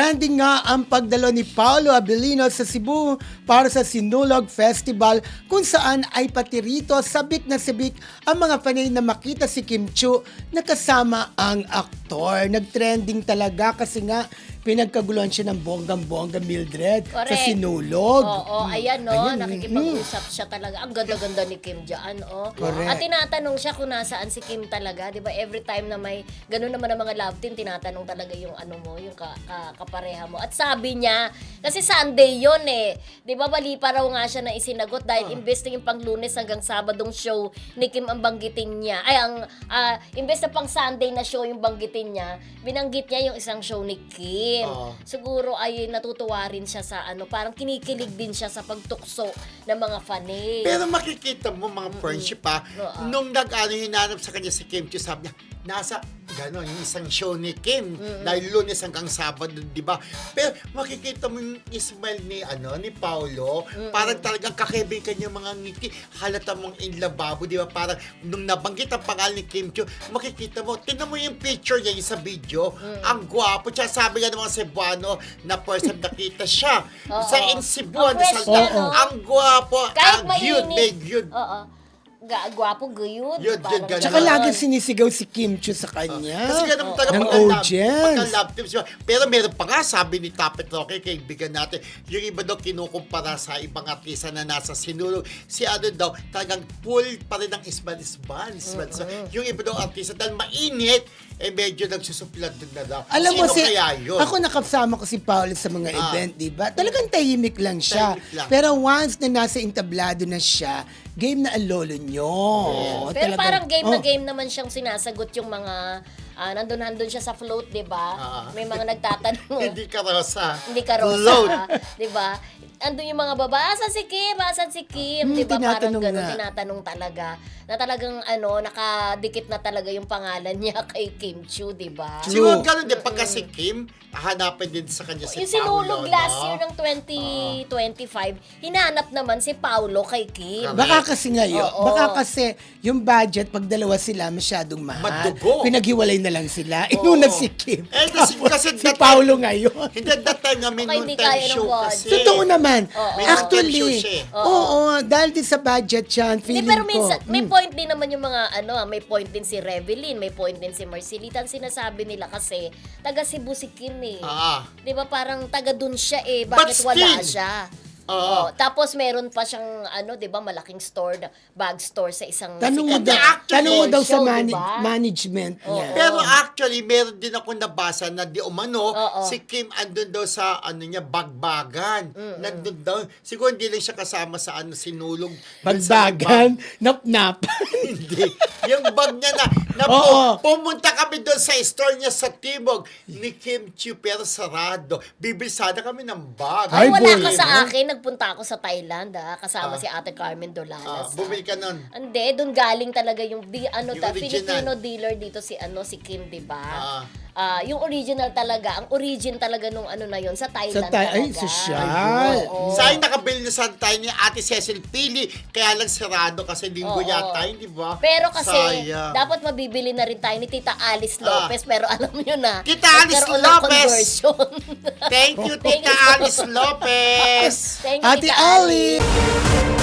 Trending nga ang pagdalo ni Paolo Abilino sa Cebu para sa Sinulog Festival kung saan ay pati rito sabik na sabik ang mga panay na makita si Kim Chiu na kasama ang aktor. Nag-trending talaga kasi nga pinagkaguluhan siya ng bonggang-bongga Mildred sa Correct. Sinulog. Oo, ayan no, Ayan, nakikipag-usap siya talaga. Ang ganda-ganda ni Kim dyan, oh. Correct. At tinatanong siya kung nasaan si Kim talaga, 'di ba? Every time na may ganun naman ang mga love team, tinatanong talaga yung ano mo, yung kapareha mo. At sabi niya, kasi Sunday 'yon eh. 'Di ba? Bali pa raw nga siya na isinagot dahil imbes na yung pang Lunes hanggang Sabadong show ni Kim ang banggitin niya. Ay ang imbes na pang Sunday na show yung banggitin niya, binanggit niya yung isang show ni Kim. Siguro ay natutuwa rin siya sa ano, parang kinikilig din siya sa pagtukso ng mga fanay. Pero makikita mo mga friendship nung hinanap sa kanya si Kim Chiu, sabi niya, nasa gano'n, yung isang show ni Kim, dahil Lunes hanggang Sabado, di ba? Pero makikita mo yung smile ni Paolo, parang talagang kakibig kanya mga ngiti, halata mong inlababo, di ba? Parang nung nabanggit ang pangalan ni Kim Chiu, makikita mo, tingnan mo yung picture niya, yung sa video, ang gwapo, tsaka sabi nga ng mga Cebuano na first time nakita siya sa in Cebuano, Fresh yan, no? ang gwapo, Kahit ang cute, may cute. Oo. Gwapo, guyod. Yun, Parang ganun. Tsaka ganon. lagi sinisigaw si Kim Chiu sa kanya. Kasi ganun talaga ng audience. pagka-love teams. Pero meron pa nga, sabi ni Tapet Roque, kaibigan natin, yung iba daw kinukumpara sa ibang artista na nasa Sinulog. Si ano daw, talagang full pa rin ng isban-isban. Yung iba daw artista, dahil mainit, medyo nagsusuplat din na daw. Alam mo, Sino kaya yun? ako nakasama ko si Paolo sa mga event, di ba? Talagang tahimik lang siya. Tahimik lang. Pero once na nasa entablado na siya, game na ang lolo nyo. Pero Talagang- parang game na game naman siyang sinasagot yung mga nandun siya sa float, 'di ba? May mga nagtatanong. Hindi ka rosa. Hindi ka Float. rosa, 'di ba? Andun yung mga babae, asan si Kim? Asan si Kim? 'Di ba? Parang tinatanong gano'n, nga. tinatanong talaga. Na talagang nakadikit na talaga yung pangalan niya kay Kim Chiu, 'di ba? True. Siguro ganun din, pagka si Kim, hanapin din sa kanya si Yung Paolo. sinulog last year ng 2025, hinanap naman si Paulo kay Kim. Baka kasi ngayon, Oo. baka kasi yung budget, pag dalawa sila, masyadong mahal. Madugo. Pinaghiwalay na lang sila. Inuna si Kim. Kasi si Paolo ngayon. Hindi, that time nga may Baka hindi noon time kaya ng show budget. kasi. Totoo naman. May Actually, show siya eh. oo, dahil din sa budget yan, Hindi, feeling pero ko. minsan, may point din naman yung mga may point din si Revelyn, may point din si Marcelita. Ang sinasabi nila kasi, taga Cebu si Kim eh. Di ba parang taga dun siya eh, bakit But wala still, siya? Oo. Tapos meron pa siyang di ba, malaking store, bag store sa isang Tanong mo sikat daw, na actually, tanong mo daw sa show, diba? management niya. Pero actually, meron din ako nabasa na di umano, Oo. si Kim andun daw sa bagbagan. Nandun daw. Siguro hindi lang siya kasama sa Sinulog. Bagbagan, nap-nap. Hindi. Yung bag niya na Oo. pumunta kami doon sa store niya sa Timog ni Kim Chiu pero sarado. Bibili sana kami ng bag. Ay, Ay, wala ka boy, sa no? akin, nagpunta ako sa Thailand kasama si Ate Carmen Dolalas. Bumili ka nun. Hindi, doon galing talaga yung original. Filipino dealer dito si si Kim, 'di ba? Yung original talaga, ang origin talaga nung na yon sa Thailand talaga. Ay, sosyal. Oo. Sa akin nakabili na sa tayo ni Ate Cecil Pili, kaya lang sarado kasi linggo Oo. yata, hindi ba? Pero kasi, Sayang. dapat mabibili na rin tayo ni Tita Alice Lopez, pero alam nyo na, Tita Alice nagkaroon ng Lopez! conversion. Thank you, Thank Tita you so Alice Lopez! Thank you, Ate Tita Ali!